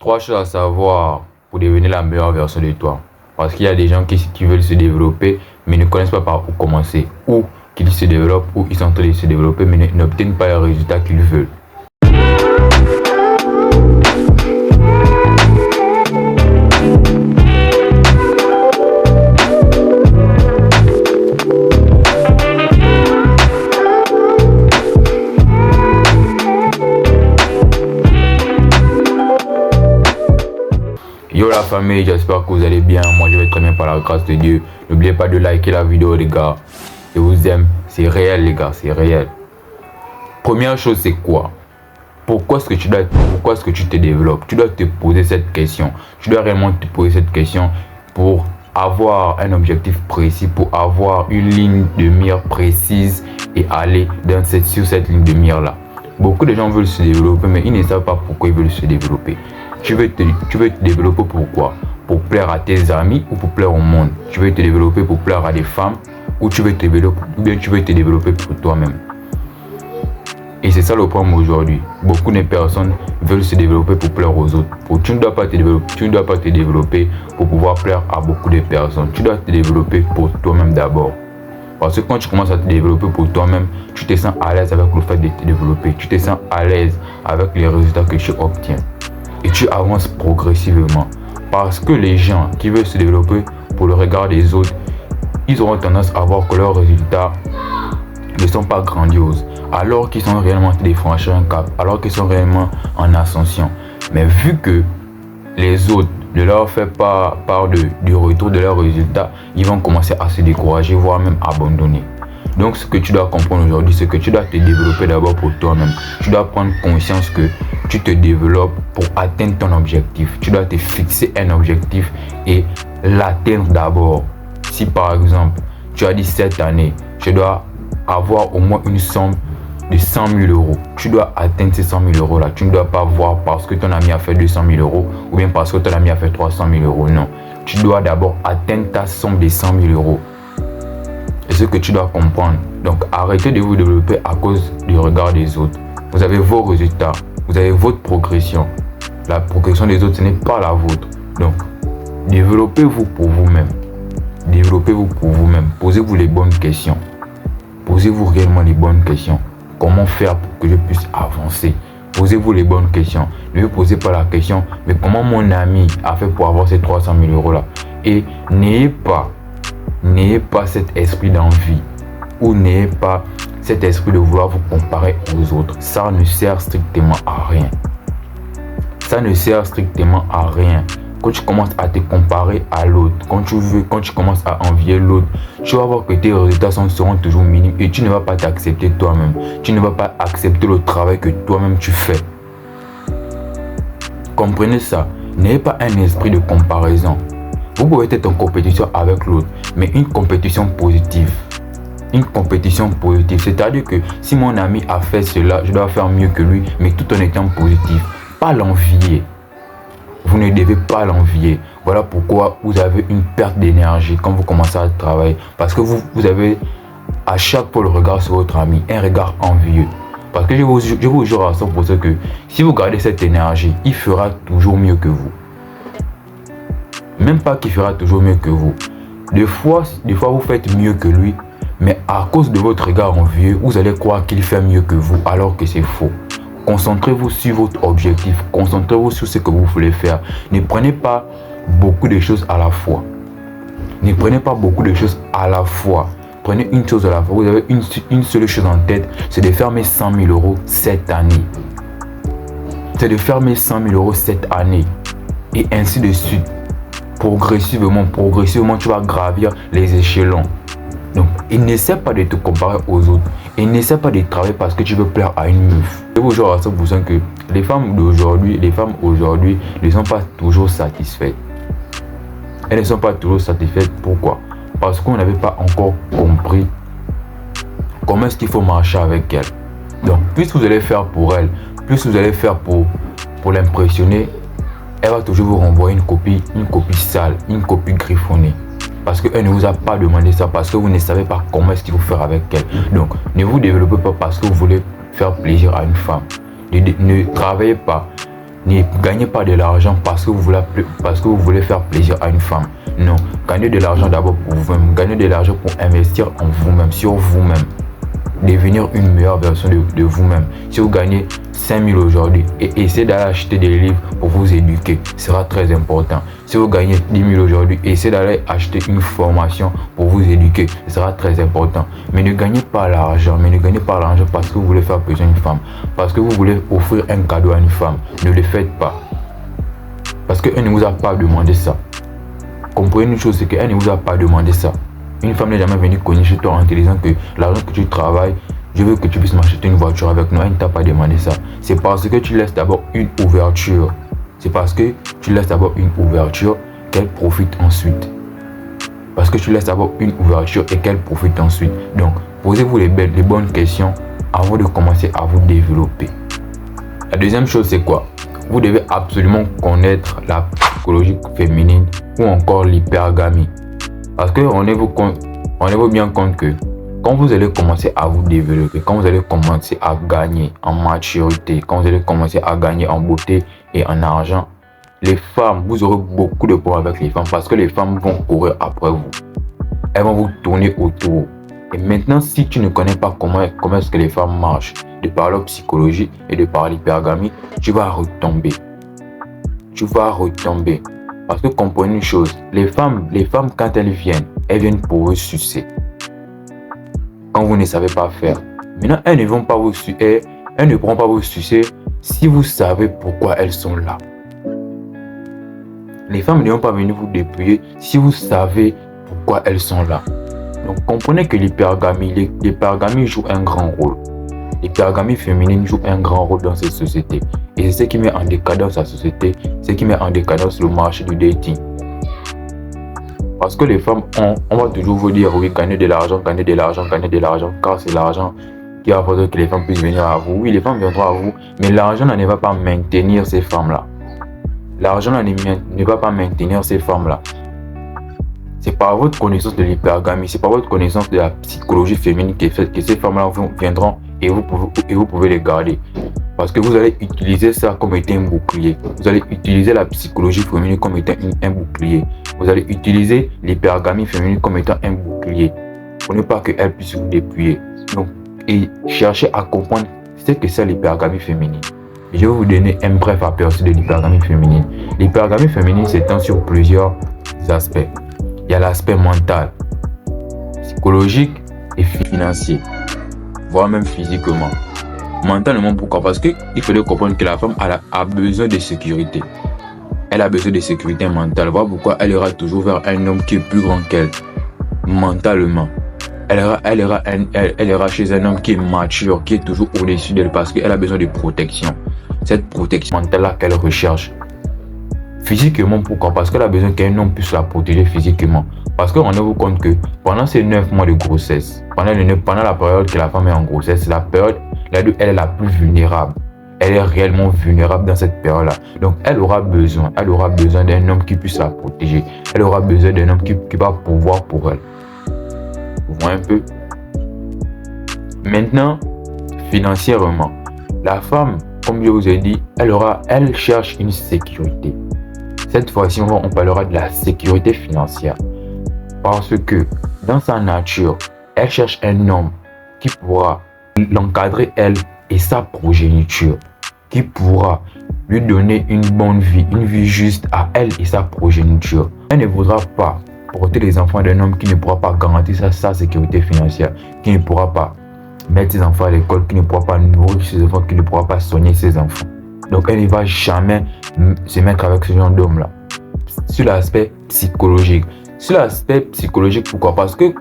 Trois choses à savoir pour devenir la meilleure version de toi. Parce qu'il y a des gens qui veulent se développer, mais ne connaissent pas par où commencer. Ou qu'ils se développent, ou ils sont en train de se développer, mais n'obtiennent pas les résultats qu'ils veulent. Yo la famille, j'espère que vous allez bien. Moi je vais très bien par la grâce de Dieu. N'oubliez pas de liker la vidéo les gars. Je vous aime. C'est réel les gars, c'est réel. Première chose c'est quoi? Pourquoi est-ce que tu te développes? Tu dois te poser cette question. Tu dois réellement te poser cette question pour avoir un objectif précis, pour avoir une ligne de mire précise et aller sur cette ligne de mire là. Beaucoup de gens veulent se développer mais ils ne savent pas pourquoi ils veulent se développer. Tu veux te développer pourquoi? Pour plaire à tes amis ou pour plaire au monde? Tu veux te développer pour plaire à des femmes ou tu veux te développer pour toi-même? Et c'est ça le problème aujourd'hui. Beaucoup de personnes veulent se développer pour plaire aux autres. Tu ne dois pas te développer pour pouvoir plaire à beaucoup de personnes. Tu dois te développer pour toi-même d'abord. Parce que quand tu commences à te développer pour toi-même, tu te sens à l'aise avec le fait de te développer. Tu te sens à l'aise avec les résultats que tu obtiens. Et tu avances progressivement. Parce que les gens qui veulent se développer pour le regard des autres, ils auront tendance à voir que leurs résultats ne sont pas grandioses. Alors qu'ils sont réellement en train de franchir un cap. Alors qu'ils sont réellement en ascension. Mais vu que les autres ne leur font pas part du retour de leurs résultats, ils vont commencer à se décourager, voire même abandonner. Donc ce que tu dois comprendre aujourd'hui, c'est que tu dois te développer d'abord pour toi-même. Tu dois prendre conscience que tu te développes pour atteindre ton objectif. Tu dois te fixer un objectif et l'atteindre d'abord. Si par exemple, tu as dit cette année, je dois avoir au moins une somme de 100 000 euros. Tu dois atteindre ces 100 000 euros là. Tu ne dois pas voir parce que ton ami a fait 200 000 euros ou bien parce que ton ami a fait 300 000 euros. Non. Tu dois d'abord atteindre ta somme de 100 000 euros. C'est ce que tu dois comprendre. Donc arrêtez de vous développer à cause du regard des autres. Vous avez vos résultats. Vous avez votre progression. La progression des autres, ce n'est pas la vôtre. Donc, développez-vous pour vous-même. Développez-vous pour vous-même. Posez-vous les bonnes questions. Posez-vous réellement les bonnes questions. Comment faire pour que je puisse avancer? Posez-vous les bonnes questions. Ne vous posez pas la question, mais comment mon ami a fait pour avoir ces 300 000 euros là? Et n'ayez pas cet esprit d'envie ou n'ayez pas cet esprit de vouloir vous comparer aux autres. Ça ne sert strictement à rien. Ça ne sert strictement à rien. Quand tu commences à te comparer à l'autre, quand tu commences à envier l'autre, tu vas voir que tes résultats seront toujours minimes et tu ne vas pas t'accepter toi-même. Tu ne vas pas accepter le travail que toi-même tu fais. Comprenez ça. N'ayez pas un esprit de comparaison. Vous pouvez être en compétition avec l'autre, mais une compétition positive. Une compétition positive, c'est-à-dire que si mon ami a fait cela, je dois faire mieux que lui, mais tout en étant positif. Pas l'envier. Vous ne devez pas l'envier. Voilà pourquoi vous avez une perte d'énergie quand vous commencez à travailler. Parce que vous avez à chaque fois le regard sur votre ami, un regard envieux. Parce que je vous jure à 100% que si vous gardez cette énergie, il fera toujours mieux que vous. Même pas qu'il fera toujours mieux que vous. Des fois vous faites mieux que lui, mais à cause de votre regard envieux, vous allez croire qu'il fait mieux que vous alors que c'est faux. Concentrez-vous sur votre objectif, concentrez-vous sur ce que vous voulez faire. Ne prenez pas beaucoup de choses à la fois. Ne prenez pas beaucoup de choses à la fois. Prenez une chose à la fois. Vous avez une seule chose en tête, c'est de faire mes 100 000 euros cette année. C'est de faire mes 100 000 euros cette année. Et ainsi de suite. Progressivement, tu vas gravir les échelons. Donc, n'essaie pas de te comparer aux autres. Et n'essaie pas de travailler parce que tu veux plaire à une meuf. Je vous jure à 100% que les femmes aujourd'hui ne sont pas toujours satisfaites. Elles ne sont pas toujours satisfaites. Pourquoi? Parce qu'on n'avait pas encore compris comment est-ce qu'il faut marcher avec elles. Donc, plus vous allez faire pour elle, plus vous allez faire pour l'impressionner, elle va toujours vous renvoyer une copie sale, une copie griffonnée. Parce qu'elle ne vous a pas demandé ça, parce que vous ne savez pas comment est-ce qu'il faut faire avec elle. Donc, ne vous développez pas parce que vous voulez faire plaisir à une femme. Ne travaillez pas Ne gagnez pas de l'argent parce que vous voulez faire plaisir à une femme. Non, gagnez de l'argent d'abord pour vous-même. Gagnez de l'argent pour investir en vous-même, sur vous-même. Devenir une meilleure version de vous-même. Si vous gagnez 5 000 aujourd'hui et essayez d'aller acheter des livres pour vous éduquer, ce sera très important. Si vous gagnez 10 000 aujourd'hui, essayez d'aller acheter une formation pour vous éduquer, ce sera très important. Mais ne gagnez pas l'argent, parce que vous voulez faire plaisir à une femme, parce que vous voulez offrir un cadeau à une femme. Ne le faites pas. Parce qu'elle ne vous a pas demandé ça. Comprenez une chose, c'est qu'elle ne vous a pas demandé ça. Une femme n'est jamais venue cogner chez toi en te disant que l'argent que tu travailles, je veux que tu puisses m'acheter une voiture avec nous. Elle ne t'a pas demandé ça. C'est parce que tu laisses d'abord une ouverture. Qu'elle profite ensuite. Donc, posez-vous les bonnes questions avant de commencer à vous développer. La deuxième chose, c'est quoi? Vous devez absolument connaître la psychologie féminine ou encore l'hypergamie. Parce qu'on est bien compte que quand vous allez commencer à vous développer, quand vous allez commencer à gagner en maturité, quand vous allez commencer à gagner en beauté et en argent, les femmes, vous aurez beaucoup de problèmes avec les femmes parce que les femmes vont courir après vous. Elles vont vous tourner autour. Et maintenant, si tu ne connais pas comment est-ce que les femmes marchent, de par leur psychologie et de par l'hypergamie, tu vas retomber. Parce que comprenez une chose, les femmes quand elles viennent pour vous sucer. Quand vous ne savez pas faire. Maintenant, elles ne pourront pas vous sucer si vous savez pourquoi elles sont là. Les femmes ne vont pas venir vous dépouiller si vous savez pourquoi elles sont là. Donc comprenez que l'hypergamie joue un grand rôle. L'hypergamie féminine joue un grand rôle dans cette société. Et c'est ce qui met en décadence la société, ce qui met en décadence le marché du dating. Parce que les femmes, on va toujours vous dire, oui, gagner de l'argent, car c'est l'argent qui va faire que les femmes puissent venir à vous. Oui, les femmes viendront à vous, mais l'argent ne va pas maintenir ces femmes-là. C'est par votre connaissance de l'hypergamie, c'est par votre connaissance de la psychologie féminine qui fait que ces femmes-là viendront et vous pouvez les garder. Parce que vous allez utiliser ça comme étant un bouclier. Vous allez utiliser la psychologie féminine comme étant un bouclier. Vous allez utiliser l'hypergamie féminine comme étant un bouclier. Pour ne pas qu'elle puisse vous dépouiller. Donc, et cherchez à comprendre ce que c'est l'hypergamie féminine. Et je vais vous donner un bref aperçu de l'hypergamie féminine. L'hypergamie féminine s'étend sur plusieurs aspects. Il y a l'aspect mental, psychologique et financier, voire même physiquement. Mentalement, pourquoi? Parce qu'il fallait comprendre que la femme a besoin de sécurité. Elle a besoin de sécurité mentale. Voilà pourquoi elle ira toujours vers un homme qui est plus grand qu'elle, mentalement. Elle ira chez un homme qui est mature, qui est toujours au-dessus d'elle parce qu'elle a besoin de protection. Cette protection mentale-là qu'elle recherche. Physiquement, pourquoi? Parce qu'elle a besoin qu'un homme puisse la protéger physiquement. Parce qu'on se rend compte que pendant ces 9 mois de grossesse, pendant la période que la femme est en grossesse, la période là où elle est la plus vulnérable. Elle est réellement vulnérable dans cette période-là. Donc, elle aura besoin d'un homme qui puisse la protéger. Elle aura besoin d'un homme qui va pouvoir pour elle. Vous voyez un peu? Maintenant, financièrement, la femme, comme je vous ai dit, elle cherche une sécurité. Cette fois-ci, on parlera de la sécurité financière. Parce que dans sa nature, elle cherche un homme qui pourra l'encadrer, elle et sa progéniture, qui pourra lui donner une bonne vie, une vie juste à elle et sa progéniture. Elle ne voudra pas porter les enfants d'un homme qui ne pourra pas garantir sa sécurité financière, qui ne pourra pas mettre ses enfants à l'école, qui ne pourra pas nourrir ses enfants, qui ne pourra pas soigner ses enfants. Donc elle ne va jamais se mettre avec ce genre d'homme-là. Sur l'aspect psychologique. Pourquoi? Parce que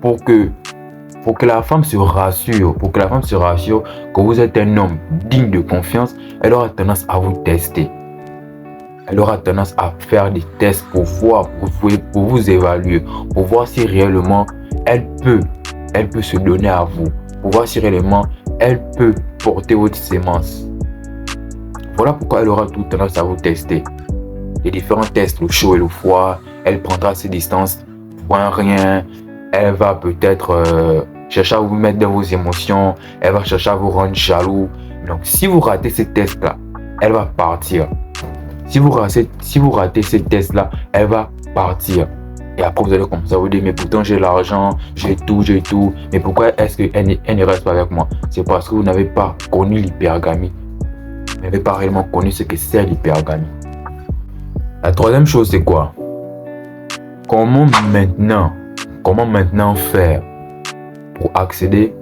pour que la femme se rassure, que vous êtes un homme digne de confiance, elle aura tendance à vous tester. Elle aura tendance à faire des tests pour vous évaluer, pour voir si réellement elle peut se donner à vous, pour voir si réellement elle peut porter votre sémence. Voilà pourquoi elle aura toute tendance à vous tester. Les différents tests, le chaud et le froid, elle prendra ses distances, point rien, elle va peut-être chercher à vous mettre dans vos émotions, elle va chercher à vous rendre jaloux. Donc si vous ratez ces tests-là, elle va partir. Si vous ratez ce test-là, elle va partir. Et après, vous allez commencer à vous dire, mais pourtant j'ai l'argent, j'ai tout. Mais pourquoi est-ce qu'elle ne reste pas avec moi? C'est parce que vous n'avez pas connu l'hypergamie. Vous n'avez pas réellement connu ce que c'est l'hypergamie. La troisième chose, c'est quoi? Comment maintenant faire pour accéder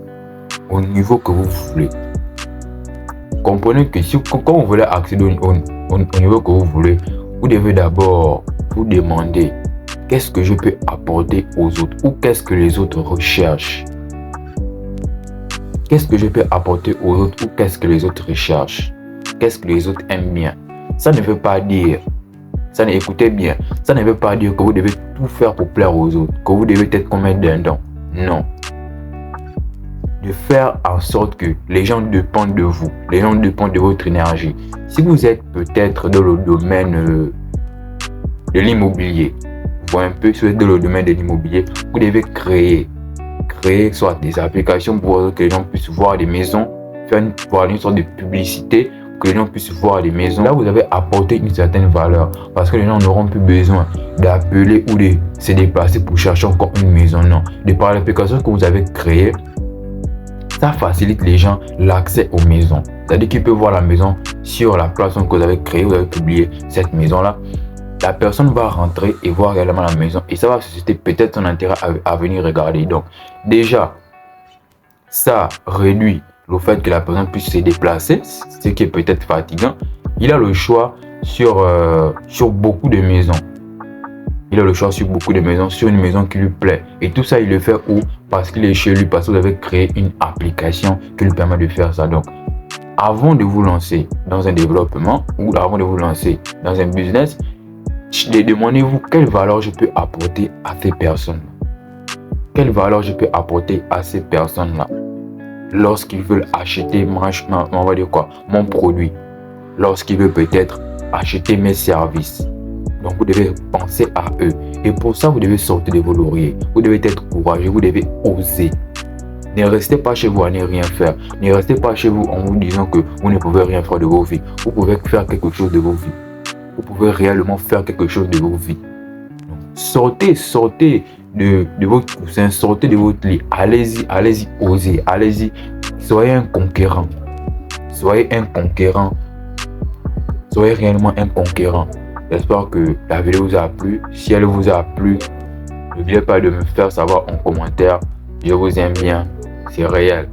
au niveau que vous voulez? Comprenez que quand vous voulez accéder au niveau que vous voulez, vous devez d'abord vous demander qu'est-ce que je peux apporter aux autres ou qu'est-ce que les autres recherchent. Qu'est-ce que je peux apporter aux autres ou qu'est-ce que les autres recherchent? Qu'est-ce que les autres aiment bien? Ça ne veut pas dire, écoutez bien, ça ne veut pas dire que vous devez tout faire pour plaire aux autres, que vous devez être comme un dindon. Non. De faire en sorte que les gens dépendent de vous, les gens dépendent de votre énergie. Si vous êtes peut-être dans le domaine de l'immobilier, vous voyez un peu, si vous êtes dans le domaine de l'immobilier, vous devez créer soit des applications pour que les gens puissent voir des maisons, faire une sorte de publicité, que les gens puissent voir des maisons. Là, vous avez apporté une certaine valeur parce que les gens n'auront plus besoin d'appeler ou de se déplacer pour chercher encore une maison. Non, de par l'application que vous avez créée, ça facilite les gens l'accès aux maisons. C'est-à-dire qu'ils peuvent voir la maison sur la plateforme que vous avez créée, vous avez publié cette maison-là. La personne va rentrer et voir réellement la maison et ça va susciter peut-être son intérêt à venir regarder. Donc, déjà, ça réduit le fait que la personne puisse se déplacer, ce qui est peut-être fatigant. Il a le choix sur beaucoup de maisons. Il a le choix sur beaucoup de maisons, sur une maison qui lui plaît. Et tout ça, il le fait où? Parce qu'il est chez lui, parce que vous avez créé une application qui lui permet de faire ça. Donc, avant de vous lancer dans un développement ou avant de vous lancer dans un business, demandez-vous quelle valeur je peux apporter à ces personnes. Quelle valeur je peux apporter à ces personnes-là lorsqu'ils veulent acheter on va dire quoi, mon produit, lorsqu'ils veulent peut-être acheter mes services. Donc, vous devez penser à eux. Et pour ça, vous devez sortir de vos lauriers. Vous devez être courageux. Vous devez oser. Ne restez pas chez vous à ne rien faire. Ne restez pas chez vous en vous disant que vous ne pouvez rien faire de vos vies. Vous pouvez faire quelque chose de vos vies. Vous pouvez réellement faire quelque chose de vos vies. Donc, sortez de votre coussin. Sortez de votre lit. Allez-y, osez. Allez-y. Soyez un conquérant. Soyez un conquérant. Soyez réellement un conquérant. J'espère que la vidéo vous a plu. Si elle vous a plu, n'oubliez pas de me faire savoir en commentaire. Je vous aime bien. C'est réel.